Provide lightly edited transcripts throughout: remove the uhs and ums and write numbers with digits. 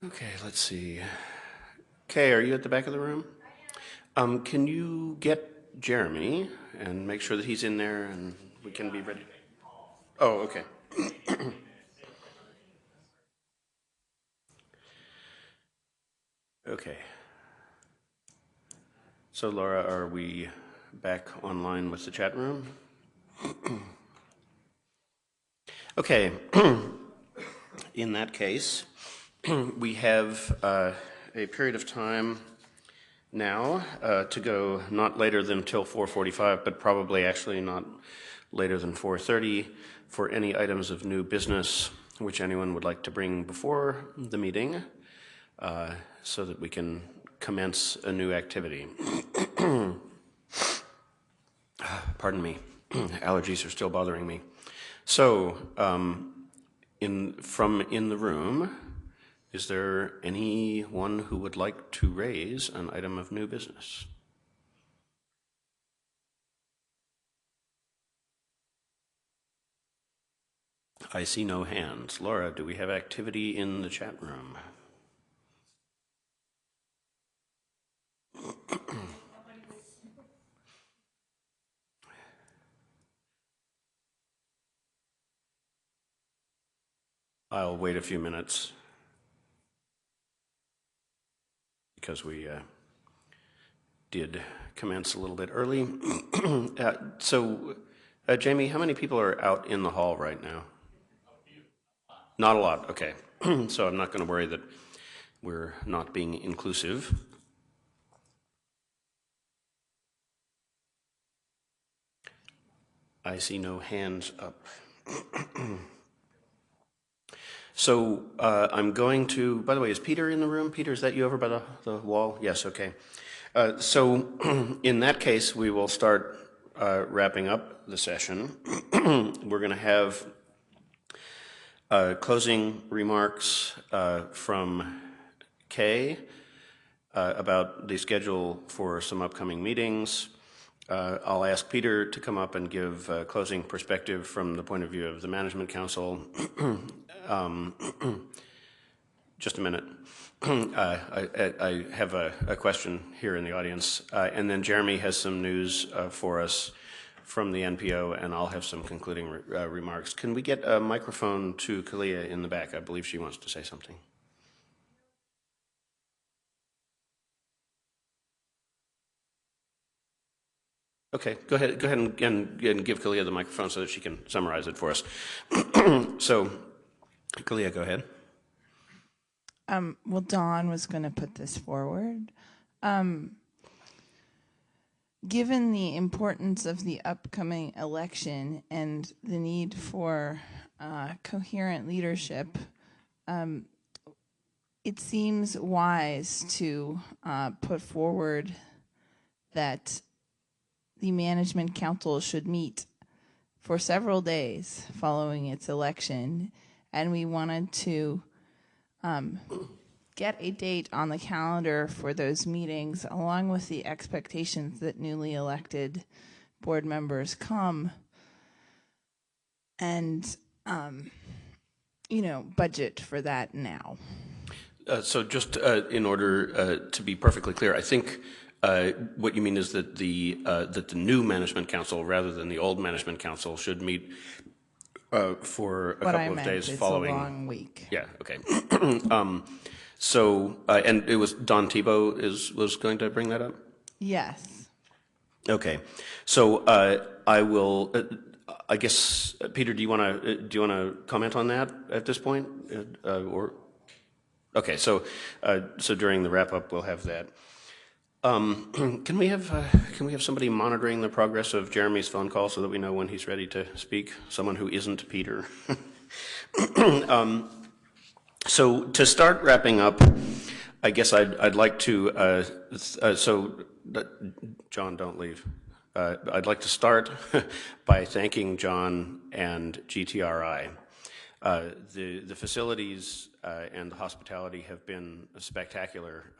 Okay, let's see. Kay, are you at the back of the room? Can you get Jeremy and make sure that he's in there and we can be ready? Oh, okay. Okay. So, Laura, are we back online with the chat room? Okay. In that case, we have a period of time now to go not later than till 4:45, but probably actually not later than 4:30 for any items of new business which anyone would like to bring before the meeting so that we can commence a new activity. Pardon me, allergies are still bothering me. So, from in the room, is there anyone who would like to raise an item of new business? I see no hands. Laura, do we have activity in the chat room? I'll wait a few minutes because we did commence a little bit early. Jamie, how many people are out in the hall right now? Not a lot, okay. So I'm not going to worry that we're not being inclusive. I see no hands up. So I'm going to, by the way, is Peter in the room? Peter, is that you over by the wall? Yes, okay. So in that case, we will start wrapping up the session. We're going to have closing remarks from Kay about the schedule for some upcoming meetings. I'll ask Peter to come up and give a closing perspective from the point of view of the Management Council. Just a minute. I have a question here in the audience. And then Jeremy has some news for us from the NPO, and I'll have some concluding remarks. Can we get a microphone to Kalia in the back? I believe she wants to say something. Okay, go ahead and give Kalia the microphone so that she can summarize it for us. So, Kalia, go ahead. Well, Dawn was going to put this forward. Given the importance of the upcoming election and the need for coherent leadership, it seems wise to put forward that the Management Council should meet for several days following its election, and we wanted to get a date on the calendar for those meetings, along with the expectations that newly elected board members come and, budget for that now. So just in order to be perfectly clear, I think what you mean is that the new Management Council, rather than the old Management Council, should meet for a couple of days following. It's a long week. Yeah. Okay. So and it was Don Tebow was going to bring that up. Yes. Okay. So I will. I guess Peter, do you want to comment on that at this point, or? Okay, so during the wrap up, we'll have that. Can we have somebody monitoring the progress of Jeremy's phone call so that we know when he's ready to speak? Someone who isn't Peter. So to start wrapping up, I guess I'd like to. John, don't leave. I'd like to start by thanking John and GTRI. The facilities and the hospitality have been spectacular.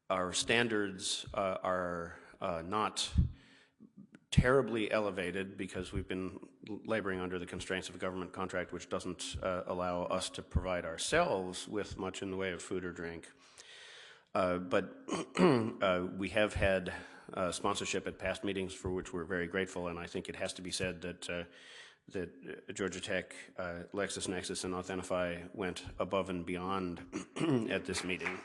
Our standards are not terribly elevated because we've been laboring under the constraints of a government contract which doesn't allow us to provide ourselves with much in the way of food or drink. But we have had sponsorship at past meetings for which we're very grateful, and I think it has to be said that Georgia Tech, LexisNexis, and Authentify went above and beyond at this meeting.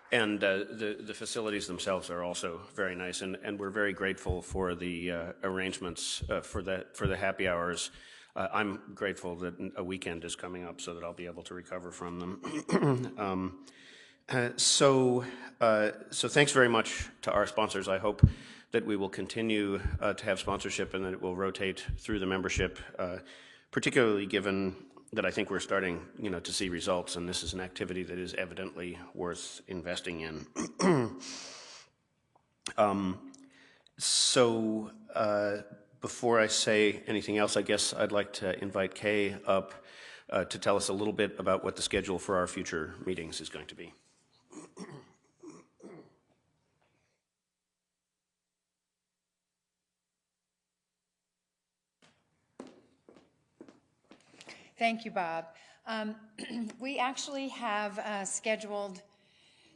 And the facilities themselves are also very nice, and we're very grateful for the arrangements for the happy hours. I'm grateful that a weekend is coming up so that I'll be able to recover from them. So thanks very much to our sponsors. I hope that we will continue to have sponsorship and that it will rotate through the membership, particularly given that I think we're starting, to see results, and this is an activity that is evidently worth investing in. Before I say anything else, I guess I'd like to invite Kay up to tell us a little bit about what the schedule for our future meetings is going to be. Thank you, Bob. We actually have scheduled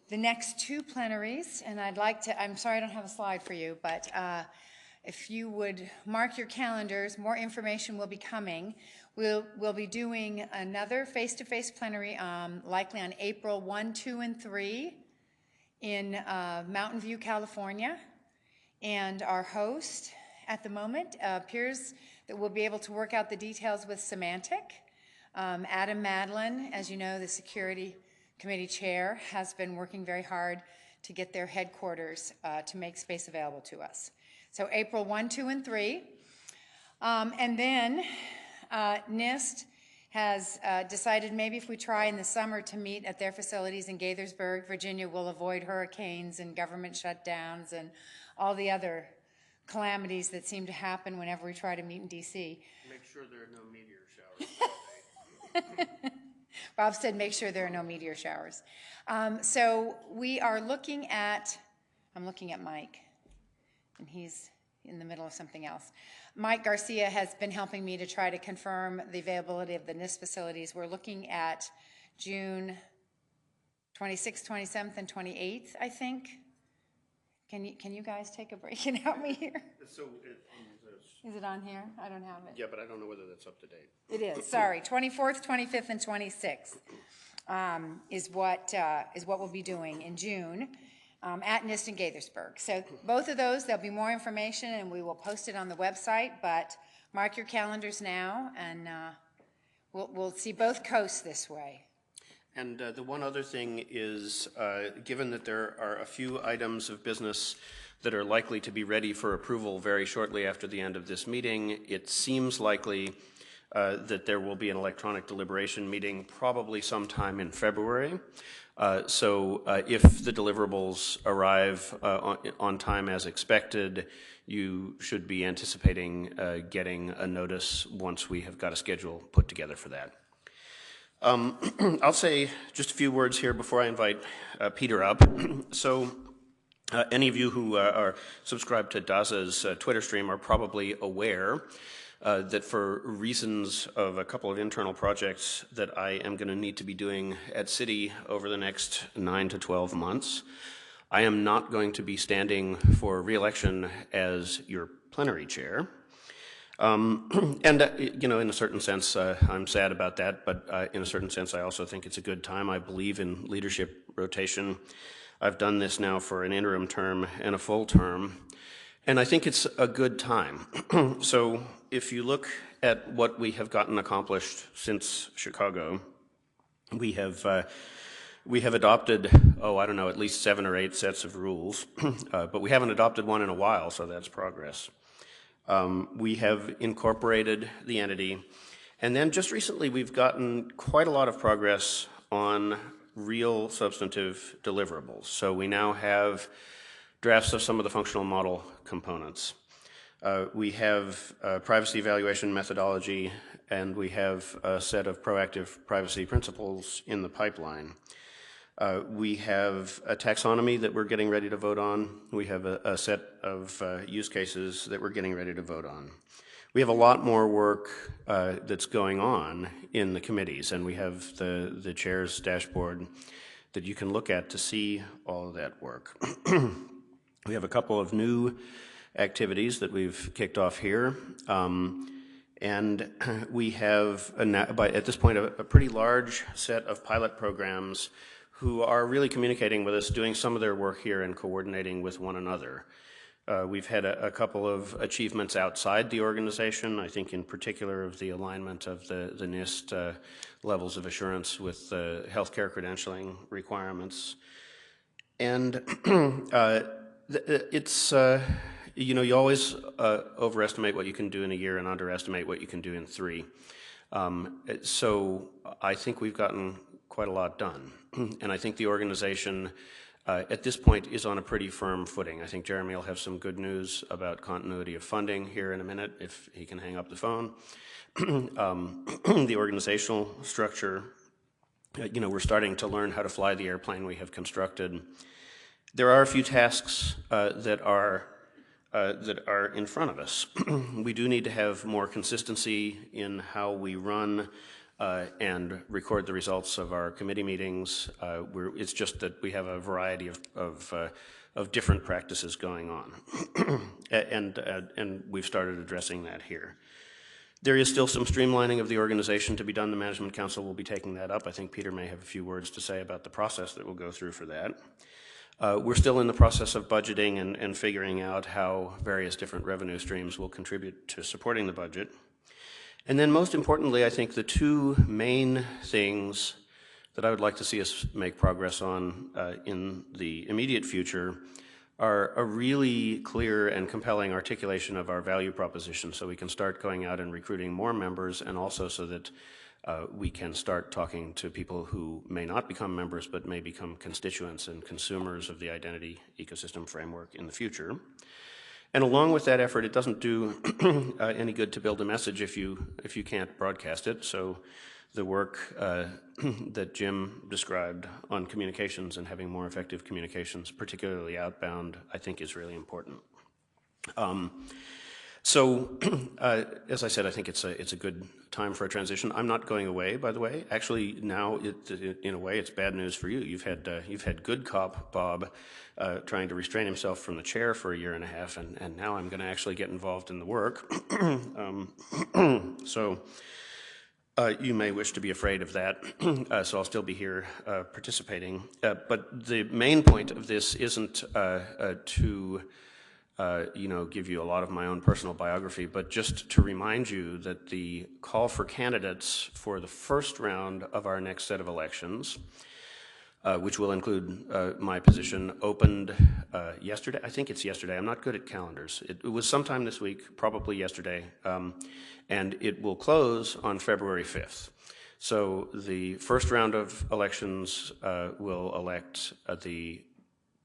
the next 2 plenaries, and I'm sorry I don't have a slide for you, but if you would mark your calendars, more information will be coming. We'll be doing another face-to-face plenary, likely on April 1, 2, and 3 in Mountain View, California. And our host at the moment appears that we'll be able to work out the details with Symantec. Adam Madlin, as you know, the Security Committee Chair, has been working very hard to get their headquarters to make space available to us. So April 1, 2, and 3. And then NIST has decided maybe if we try in the summer to meet at their facilities in Gaithersburg, Virginia, we'll avoid hurricanes and government shutdowns and all the other calamities that seem to happen whenever we try to meet in D.C. Make sure there are no meteor showers. Bob said make sure there are no meteor showers. So we are looking at, I'm looking at Mike, and he's in the middle of something else. Mike Garcia has been helping me to try to confirm the availability of the NIST facilities. We're looking at June 26th, 27th, and 28th, I think. Can you guys take a break and help me here? So Is it on here? I don't have it. yeah, but I don't know whether that's up to date. It is, sorry. 24th, 25th, and 26th is what we'll be doing in June at NIST in Gaithersburg. So both of those, there'll be more information, and we will post it on the website, but mark your calendars now, and we'll see both coasts this way. And the one other thing is, given that there are a few items of business that are likely to be ready for approval very shortly after the end of this meeting, it seems likely that there will be an electronic deliberation meeting probably sometime in February. So if the deliverables arrive on time as expected, you should be anticipating getting a notice once we have got a schedule put together for that. I'll say just a few words here before I invite Peter up. So any of you who are subscribed to DASA's Twitter stream are probably aware that for reasons of a couple of internal projects that I am going to need to be doing at City over the next 9 to 12 months, I am not going to be standing for re-election as your plenary chair. And, in a certain sense, I'm sad about that, but in a certain sense, I also think it's a good time. I believe in leadership rotation. I've done this now for an interim term and a full term, and I think it's a good time. So if you look at what we have gotten accomplished since Chicago, we have adopted, at least 7 or 8 sets of rules, but we haven't adopted one in a while, so that's progress. We have incorporated the entity, and then just recently we've gotten quite a lot of progress on real substantive deliverables. So we now have drafts of some of the functional model components. We have privacy evaluation methodology, and we have a set of proactive privacy principles in the pipeline. We have a taxonomy that we're getting ready to vote on. We have a set of use cases that we're getting ready to vote on. We have a lot more work that's going on in the committees, and we have the chair's dashboard that you can look at to see all of that work. We have a couple of new activities that we've kicked off here. And we have, at this point, a pretty large set of pilot programs who are really communicating with us, doing some of their work here and coordinating with one another. We've had a couple of achievements outside the organization, I think in particular of the alignment of the NIST levels of assurance with the healthcare credentialing requirements. And it's, you always overestimate what you can do in a year and underestimate what you can do in 3. So I think we've gotten quite a lot done. And I think the organization at this point is on a pretty firm footing. I think Jeremy will have some good news about continuity of funding here in a minute if he can hang up the phone. The organizational structure, we're starting to learn how to fly the airplane we have constructed. There are a few tasks that are in front of us. We do need to have more consistency in how we run and record the results of our committee meetings. It's just that we have a variety of different practices going on, and we've started addressing that here. There is still some streamlining of the organization to be done. The Management Council will be taking that up. I think Peter may have a few words to say about the process that we'll go through for that. We're still in the process of budgeting and figuring out how various different revenue streams will contribute to supporting the budget. And then most importantly, I think the 2 main things that I would like to see us make progress on in the immediate future are a really clear and compelling articulation of our value proposition so we can start going out and recruiting more members, and also so that we can start talking to people who may not become members but may become constituents and consumers of the identity ecosystem framework in the future. And along with that effort, it doesn't do any good to build a message if you can't broadcast it. So the work that Jim described on communications and having more effective communications, particularly outbound, I think is really important. So, as I said, I think it's a good time for a transition. I'm not going away, by the way. Actually, now, in a way, it's bad news for you. You've had good cop Bob trying to restrain himself from the chair for a year and a half, and now I'm going to actually get involved in the work. So you may wish to be afraid of that. So I'll still be here participating. But the main point of this isn't to give you a lot of my own personal biography, but just to remind you that the call for candidates for the first round of our next set of elections, which will include my position, opened yesterday. I think it's yesterday. I'm not good at calendars. It was sometime this week, probably yesterday, and it will close on February 5th. So the first round of elections will elect the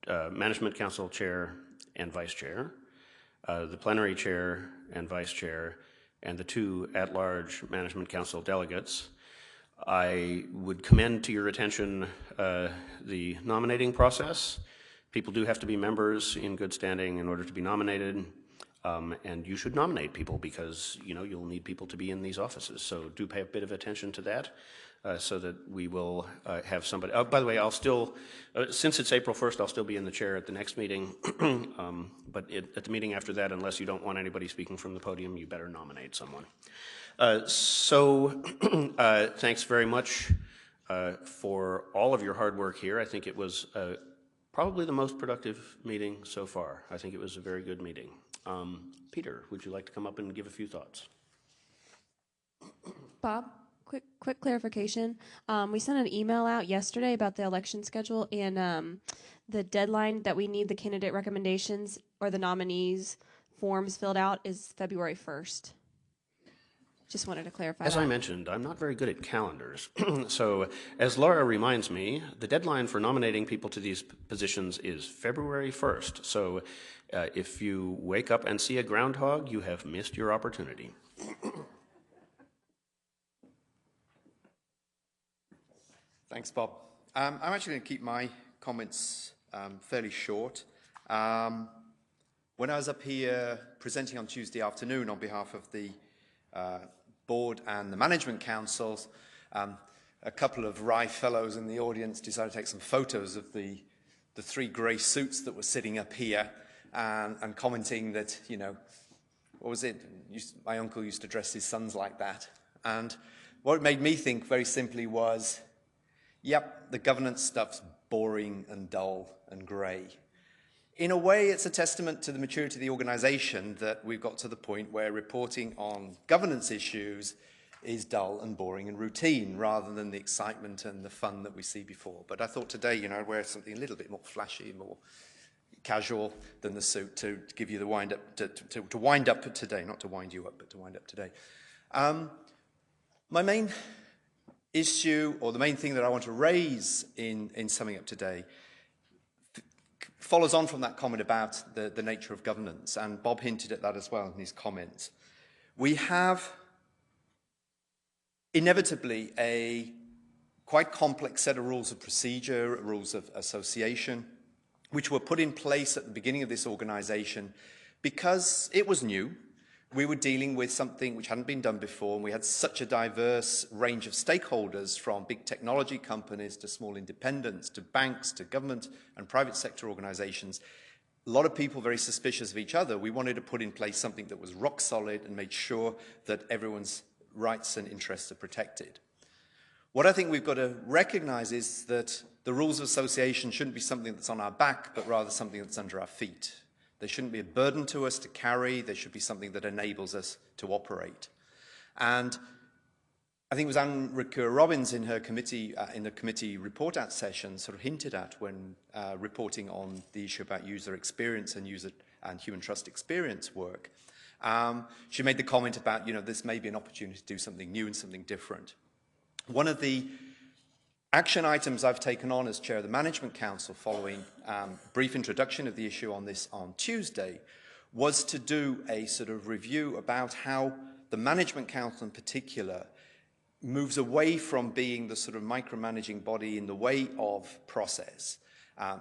Management Council chair and vice chair, the plenary chair and vice chair, and the 2 at-large Management Council delegates. I would commend to your attention the nominating process. People do have to be members in good standing in order to be nominated, and you should nominate people because you'll need people to be in these offices. So do pay a bit of attention to that. So that we will have somebody. By the way, I'll still, since it's April 1st, I'll still be in the chair at the next meeting. But at the meeting after that, unless you don't want anybody speaking from the podium, you better nominate someone. Thanks very much for all of your hard work here. I think it was probably the most productive meeting so far. I think it was a very good meeting. Peter, would you like to come up and give a few thoughts? Bob? Quick clarification. We sent an email out yesterday about the election schedule, and the deadline that we need the candidate recommendations or the nominees forms filled out is February 1st. Just wanted to clarify As that. I mentioned, I'm not very good at calendars. So as Laura reminds me, the deadline for nominating people to these positions is February 1st. So if you wake up and see a groundhog, you have missed your opportunity. Thanks, Bob. I'm actually going to keep my comments fairly short. When I was up here presenting on Tuesday afternoon on behalf of the board and the management councils, a couple of wry fellows in the audience decided to take some photos of the three grey suits that were sitting up here and commenting that, you know, what was it? My uncle used to dress his sons like that. And what it made me think very simply was, yep, the governance stuff's boring and dull and grey. In a way, it's a testament to the maturity of the organisation that we've got to the point where reporting on governance issues is dull and boring and routine, rather than the excitement and the fun that we see before. But I thought today, you know, I'd wear something a little bit more flashy, more casual than the suit to give you the wind up, to wind up today, not to wind you up, but to wind up today. My main issue, or the main thing that I want to raise in summing up today, follows on from that comment about the nature of governance, and Bob hinted at that as well in his comments. We have inevitably a quite complex set of rules of procedure, rules of association, which were put in place at the beginning of this organisation because it was new. We were dealing with something which hadn't been done before, and we had such a diverse range of stakeholders, from big technology companies to small independents to banks to government and private sector organisations. A lot of people very suspicious of each other. We wanted to put in place something that was rock solid and made sure that everyone's rights and interests are protected. What I think we've got to recognise is that the rules of association shouldn't be something that's on our back, but rather something that's under our feet. They shouldn't be a burden to us to carry. They should be something that enables us to operate. And I think it was Anne Ricoeur-Robbins in her committee, in the committee report out session, sort of hinted at when reporting on the issue about user experience and human trust experience work. She made the comment about, you know, this may be an opportunity to do something new and something different. One of the action items I've taken on as chair of the Management Council, following brief introduction of the issue on this on Tuesday, was to do a sort of review about how the Management Council in particular moves away from being the sort of micromanaging body in the way of process,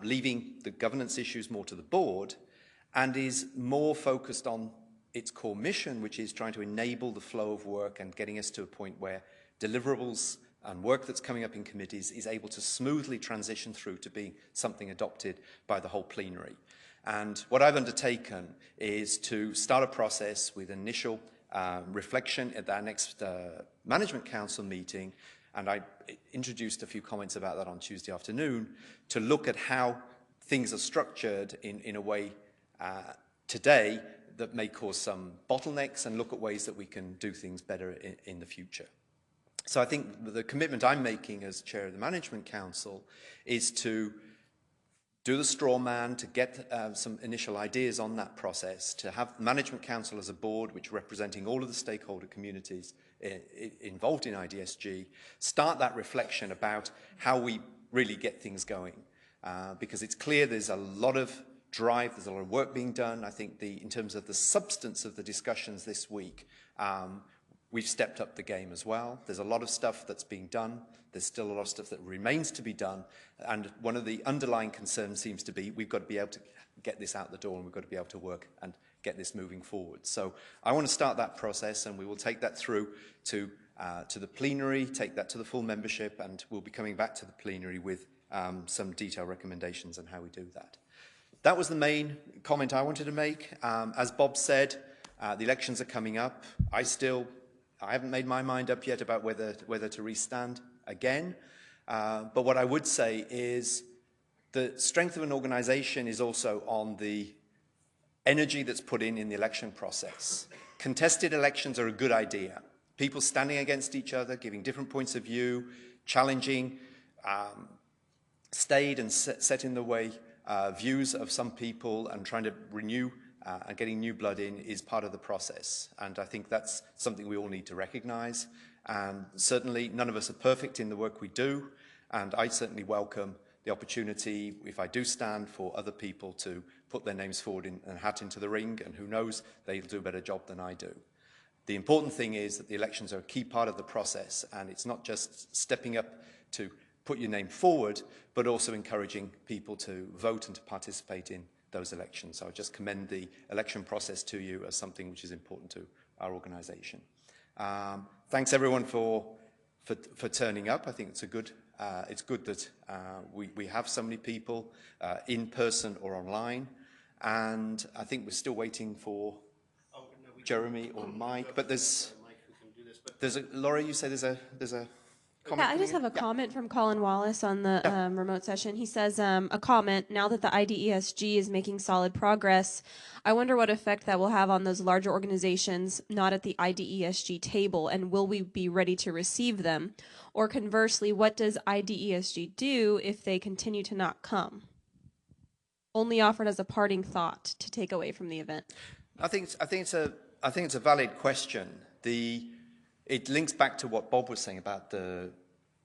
leaving the governance issues more to the board, and is more focused on its core mission, which is trying to enable the flow of work and getting us to a point where deliverables and work that's coming up in committees is able to smoothly transition through to being something adopted by the whole plenary. And what I've undertaken is to start a process with initial reflection at our next Management Council meeting, and I introduced a few comments about that on Tuesday afternoon, to look at how things are structured in a way today that may cause some bottlenecks, and look at ways that we can do things better in the future. So I think the commitment I'm making as chair of the Management Council is to do the straw man, to get some initial ideas on that process, to have the Management Council as a board which representing all of the stakeholder communities involved in IDESG, start that reflection about how we really get things going. Because it's clear there's a lot of drive, there's a lot of work being done. I think in terms of the substance of the discussions this week, we've stepped up the game as well. There's a lot of stuff that's being done. There's still a lot of stuff that remains to be done. And one of the underlying concerns seems to be we've got to be able to get this out the door, and we've got to be able to work and get this moving forward. So I want to start that process, and we will take that through to the plenary, take that to the full membership, and we'll be coming back to the plenary with some detailed recommendations on how we do that. That was the main comment I wanted to make. As Bob said, the elections are coming up. I haven't made my mind up yet about whether to restand again. But what I would say is the strength of an organisation is also on the energy that's put in the election process. Contested elections are a good idea. People standing against each other, giving different points of view, challenging, stayed and set in the way views of some people, and trying to renew and getting new blood in is part of the process. And I think that's something we all need to recognise. And certainly none of us are perfect in the work we do. And I certainly welcome the opportunity, if I do stand, for other people to put their names forward and hat into the ring. And who knows, they'll do a better job than I do. The important thing is that the elections are a key part of the process. And it's not just stepping up to put your name forward, but also encouraging people to vote and to participate in those elections. So I just commend the election process to you as something which is important to our organisation. Thanks everyone for turning up. I think it's good that we have so many people in person or online, and I think we're still waiting for Jeremy or Mike. But there's Laura. You say there's a comment. Yeah, I just have a comment from Colin Wallace on the remote session. He says, a comment, now that the IDESG is making solid progress, I wonder what effect that will have on those larger organizations not at the IDESG table, and will we be ready to receive them? Or conversely, what does IDESG do if they continue to not come? Only offered as a parting thought to take away from the event. I think it's a valid question. It links back to what Bob was saying about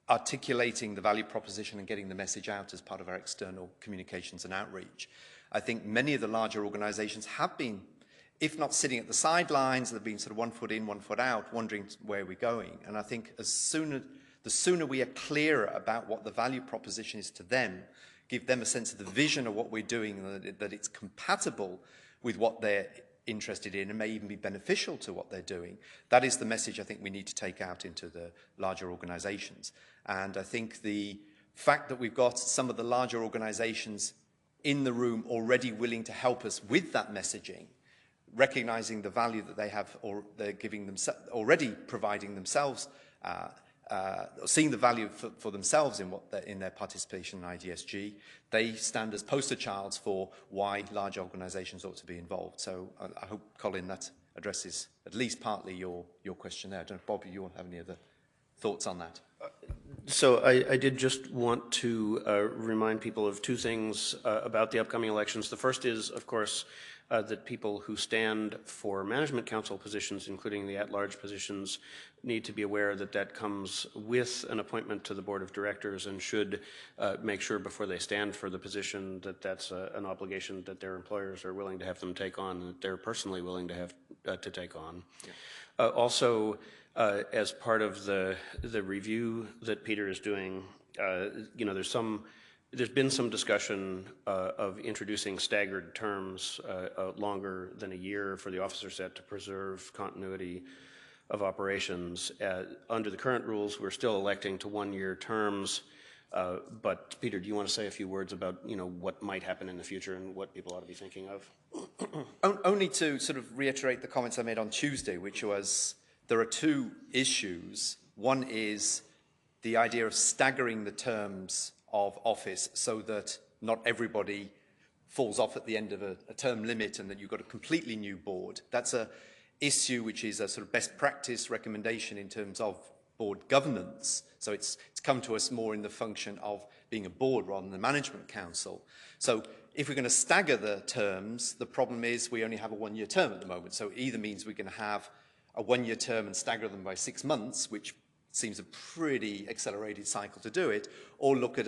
articulating the value proposition and getting the message out as part of our external communications and outreach. I think many of the larger organizations have been, if not sitting at the sidelines, they've been sort of 1 foot in, 1 foot out, wondering where we're going. And I think the sooner we are clearer about what the value proposition is to them, give them a sense of the vision of what we're doing, and that it's compatible with what they're interested in and may even be beneficial to what they're doing. That is the message I think we need to take out into the larger organizations. And I think the fact that we've got some of the larger organizations in the room already willing to help us with that messaging, recognizing the value that they have, or they're giving them, already providing themselves, seeing the value for themselves in their participation in IDESG, they stand as poster childs for why large organizations ought to be involved. So I hope, Colin, that addresses at least partly your question there. I don't know, Bob, you have any other thoughts on that? So I did just want to remind people of two things about the upcoming elections. The first is, of course, that people who stand for management council positions, including the at-large positions, need to be aware that that comes with an appointment to the board of directors, and should make sure before they stand for the position that that's an obligation that their employers are willing to have them take on, that they're personally willing to have to take on. Yeah. Also, as part of the review that Peter is doing, there's been some discussion of introducing staggered terms, longer than a year, for the officer set to preserve continuity of operations. Under the current rules, we're still electing to 1-year terms. But Peter, do you want to say a few words about what might happen in the future and what people ought to be thinking of? Only to sort of reiterate the comments I made on Tuesday, which was there are two issues. One is the idea of staggering the terms of office so that not everybody falls off at the end of a term limit and that you've got a completely new board. That's an issue which is a sort of best practice recommendation in terms of board governance. So it's come to us more in the function of being a board rather than the management council. So if we're going to stagger the terms, the problem is we only have a 1-year term at the moment. So it either means we're going to have a 1-year term and stagger them by 6 months, which seems a pretty accelerated cycle to do it, or look at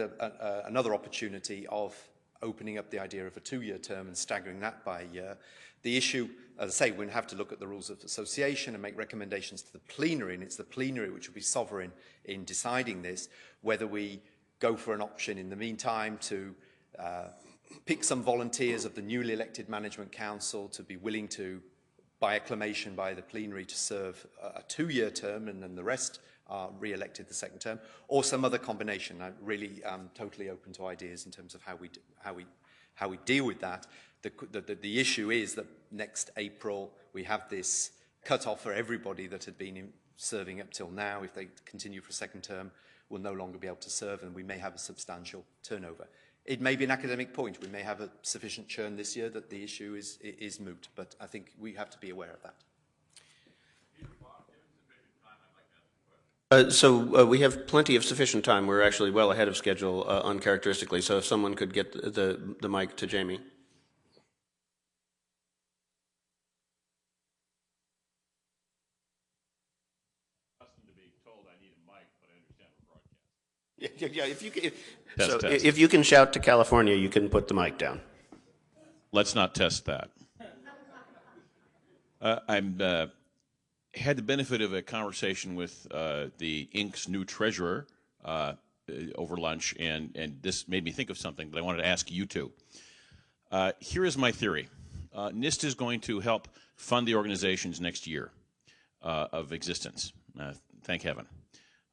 another opportunity of opening up the idea of a 2-year term and staggering that by a year. The issue, as I say, we're going to have to look at the rules of association and make recommendations to the plenary, and it's the plenary which will be sovereign in deciding this, whether we go for an option in the meantime to pick some volunteers of the newly elected management council to be willing to, by acclamation by the plenary, to serve a 2-year term, and then the rest are re-elected the second term, or some other combination. I'm really totally open to ideas in terms of how we deal with that. The issue is that next April we have this cut-off for everybody that had been serving up till now. If they continue for a second term, will no longer be able to serve, and we may have a substantial turnover. It may be an academic point. We may have a sufficient churn this year that the issue is moot, but I think we have to be aware of that. We have plenty of sufficient time. We're actually well ahead of schedule, uncharacteristically. So if someone could get the mic to Jamie. To be told I need a mic, but I understand we're broadcasting. Yeah. If you can shout to California, you can put the mic down. Let's not test that. I'm had the benefit of a conversation with the Inc.'s new treasurer over lunch, and this made me think of something that I wanted to ask you two. Here is my theory. NIST is going to help fund the organization's next year of existence. Thank heaven.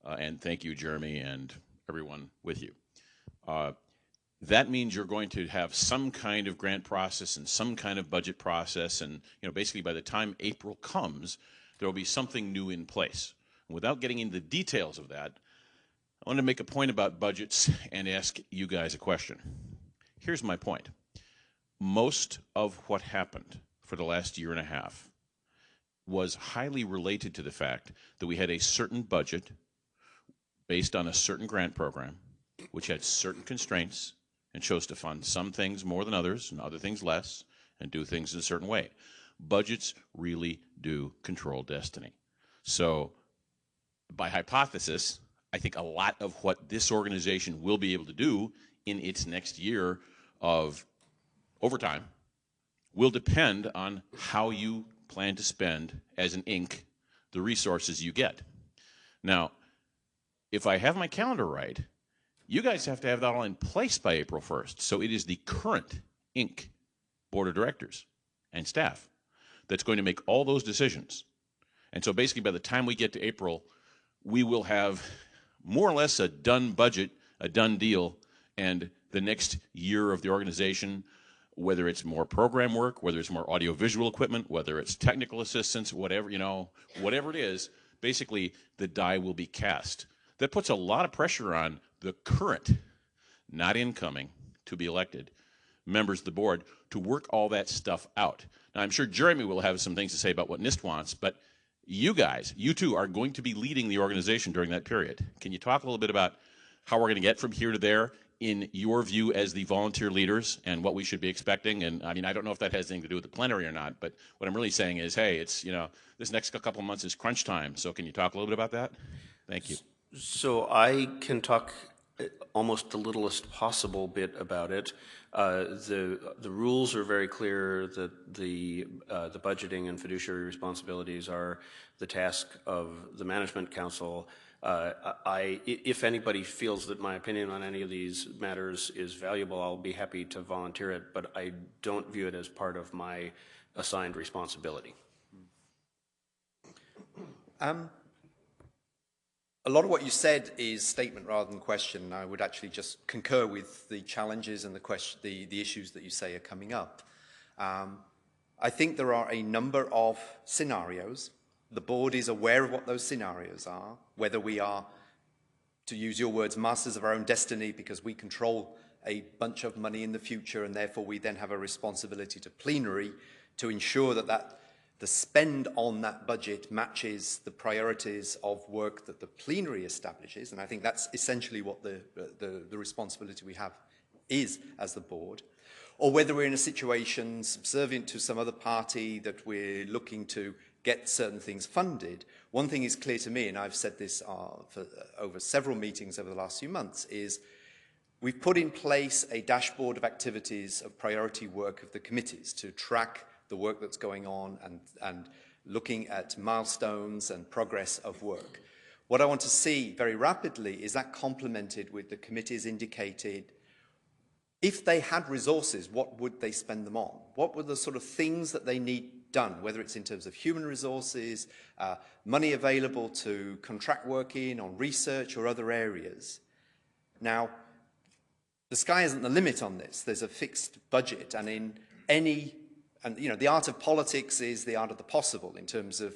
And thank you, Jeremy, and everyone with you. That means you're going to have some kind of grant process and some kind of budget process, and basically by the time April comes, there will be something new in place. Without getting into the details of that, I want to make a point about budgets and ask you guys a question. Here's my point. Most of what happened for the last year and a half was highly related to the fact that we had a certain budget based on a certain grant program, which had certain constraints and chose to fund some things more than others and other things less and do things in a certain way. Budgets really do control destiny. So by hypothesis, I think a lot of what this organization will be able to do in its next year of overtime will depend on how you plan to spend as an Inc. the resources you get. Now, if I have my calendar right, you guys have to have that all in place by April 1st. So it is the current Inc. board of directors and staff that's going to make all those decisions. And so basically by the time we get to April, we will have more or less a done budget, a done deal, and the next year of the organization, whether it's more program work, whether it's more audiovisual equipment, whether it's technical assistance, whatever, whatever it is, basically the die will be cast. That puts a lot of pressure on the current, not incoming, to be elected members of the board to work all that stuff out. Now, I'm sure Jeremy will have some things to say about what NIST wants, but you guys, you two, are going to be leading the organization during that period. Can you talk a little bit about how we're going to get from here to there in your view as the volunteer leaders and what we should be expecting? And I mean, I don't know if that has anything to do with the plenary or not, but what I'm really saying is, hey, it's, this next couple of months is crunch time. So can you talk a little bit about that? Thank you. So I can talk almost the littlest possible bit about it. The rules are very clear that the budgeting and fiduciary responsibilities are the task of the management council. If anybody feels that my opinion on any of these matters is valuable, I'll be happy to volunteer it, but I don't view it as part of my assigned responsibility. A lot of what you said is statement rather than question. I would actually just concur with the challenges and the issues that you say are coming up. I think there are a number of scenarios. The board is aware of what those scenarios are, whether we are, to use your words, masters of our own destiny because we control a bunch of money in the future and therefore we then have a responsibility to plenary to ensure that the spend on that budget matches the priorities of work that the plenary establishes, and I think that's essentially what the responsibility we have is as the board, or whether we're in a situation subservient to some other party that we're looking to get certain things funded. One thing is clear to me, and I've said this over several meetings over the last few months, is we've put in place a dashboard of activities of priority work of the committees to track the work that's going on and looking at milestones and progress of work. What I want to see very rapidly is that complemented with the committees indicated, if they had resources, what would they spend them on? What were the sort of things that they need done, whether it's in terms of human resources, money available to contract work in, on research or other areas. Now, the sky isn't the limit on this. There's a fixed budget, and in any the art of politics is the art of the possible in terms of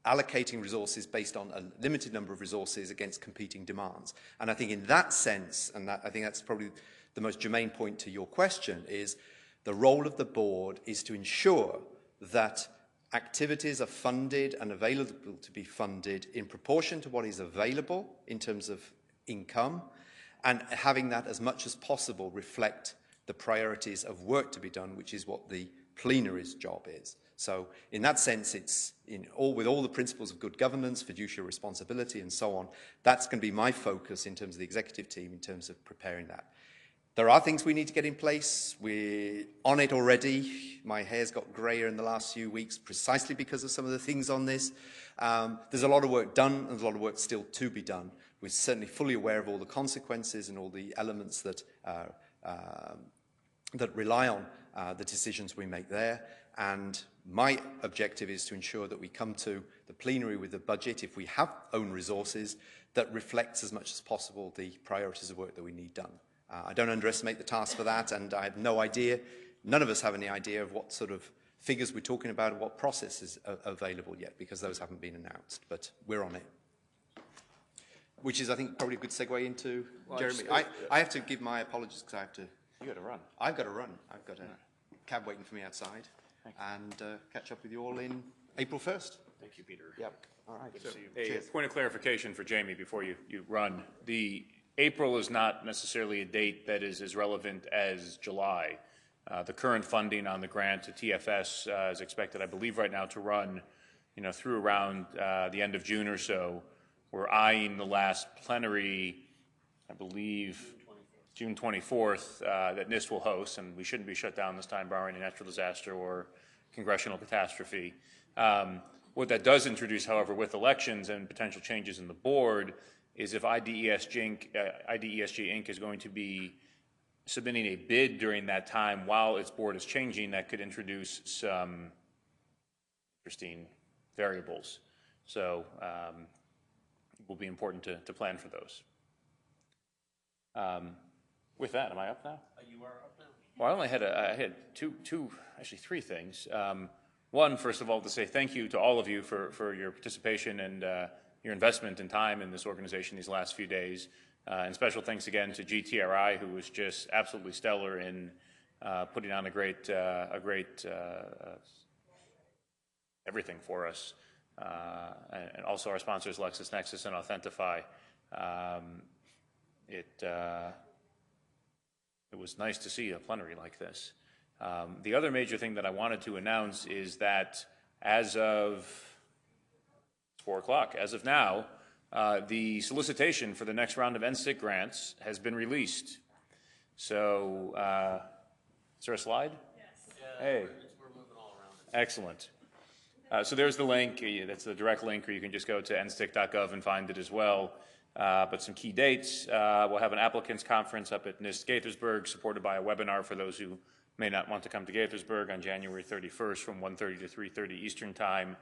allocating resources based on a limited number of resources against competing demands. And I think in that sense, and I think that's probably the most germane point to your question, is the role of the board is to ensure that activities are funded and available to be funded in proportion to what is available in terms of income, and having that as much as possible reflect the priorities of work to be done, which is what the plenary's job is. So in that sense, it's with all the principles of good governance, fiduciary responsibility, and so on. That's going to be my focus in terms of the executive team, in terms of preparing that. There are things we need to get in place. We're on it already. My hair's got grayer in the last few weeks precisely because of some of the things on this. There's a lot of work done and there's a lot of work still to be done. we're certainly fully aware of all the consequences and all the elements that that rely on the decisions we make there. And my objective is to ensure that we come to the plenary with a budget, if we have own resources, that reflects as much as possible the priorities of work that we need done. I don't underestimate the task for that, and I have no idea, none of us have any idea of what sort of figures we're talking about and what process is available yet, because those haven't been announced, but we're on it. Which is, I think, probably a good segue into Jeremy. I have to give my apologies because I have to... You got to run. I've got to run. I've got a cab waiting for me outside, and catch up with you all in April 1st. Thank you, Peter. Yep. All right. Good to see you. A Cheers. point of clarification for Jamie before you run. The April is not necessarily a date that is as relevant as July. The current funding on the grant to TFS is expected, I believe, right now to run, through around the end of June or so. We're eyeing the last plenary, I believe, June 24th, that NIST will host, and we shouldn't be shut down this time barring a natural disaster or congressional catastrophe. What that does introduce, however, with elections and potential changes in the board is if IDESG Inc. is going to be submitting a bid during that time while its board is changing, that could introduce some interesting variables. So it will be important to plan for those. With that, am I up now? You are up now. Well, I had actually three things. One, first of all, to say thank you to all of you for your participation and your investment and time in this organization these last few days. And special thanks again to GTRI, who was just absolutely stellar in putting on a great everything for us. And also our sponsors, LexisNexis and Authentify. It was nice to see a plenary like this. The other major thing that I wanted to announce is that as of 4 o'clock, as of now, the solicitation for the next round of NSTIC grants has been released. So, is there a slide? Yes. Hey. We're moving all around it. Excellent. So there's the link. That's the direct link, or you can just go to nstic.gov and find it as well. But some key dates. We'll have an applicants conference up at NIST Gaithersburg, supported by a webinar for those who may not want to come to Gaithersburg on January 31st from 1:30 to 3:30 Eastern Time.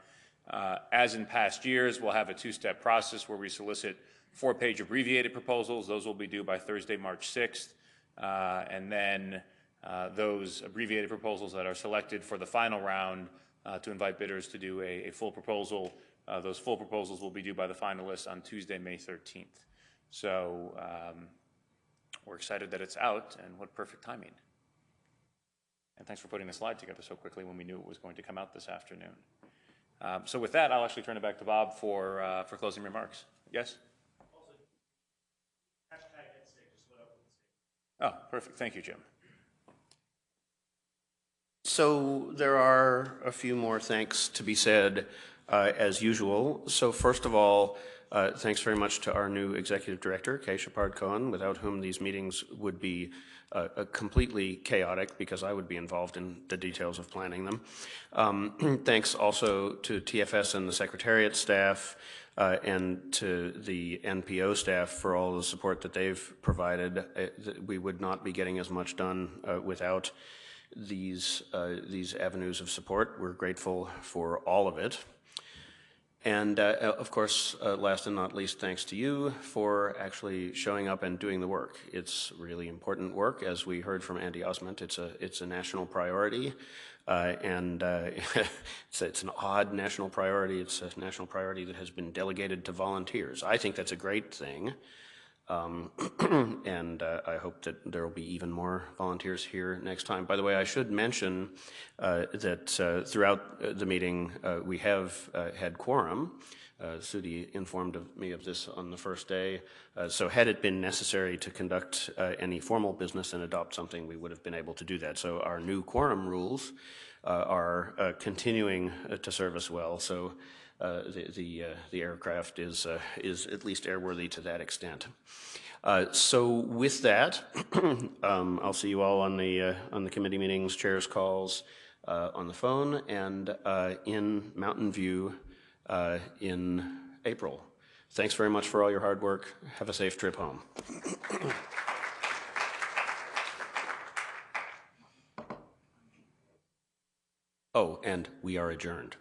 As in past years, we'll have a two-step process where we solicit 4-page abbreviated proposals. Those will be due by Thursday, March 6th. And then those abbreviated proposals that are selected for the final round to invite bidders to do a full proposal. Those full proposals will be due by the finalists on Tuesday, May 13th. So we're excited that it's out, and what perfect timing. And thanks for putting the slide together so quickly when we knew it was going to come out this afternoon. So with that, I'll actually turn it back to Bob for closing remarks. Yes? Oh, perfect. Thank you, Jim. So there are a few more thanks to be said as usual. So first of all, thanks very much to our new executive director, Kay Shepard-Cohen, without whom these meetings would be completely chaotic because I would be involved in the details of planning them. Thanks also to TFS and the Secretariat staff and to the NPO staff for all the support that they've provided. We would not be getting as much done without these avenues of support. We're grateful for all of it. And of course, last and not least, thanks to you for actually showing up and doing the work. It's really important work, as we heard from Andy Osment. It's a national priority, and it's an odd national priority. It's a national priority that has been delegated to volunteers. I think that's a great thing. And I hope that there will be even more volunteers here next time. By the way, I should mention that throughout the meeting we have had quorum. Sudi informed me of this on the first day. So had it been necessary to conduct any formal business and adopt something, we would have been able to do that. So our new quorum rules are continuing to serve us well. So the aircraft is at least airworthy to that extent. So with that, I'll see you all on the committee meetings, chairs calls, on the phone, and in Mountain View in April. Thanks very much for all your hard work. Have a safe trip home. Oh, and we are adjourned.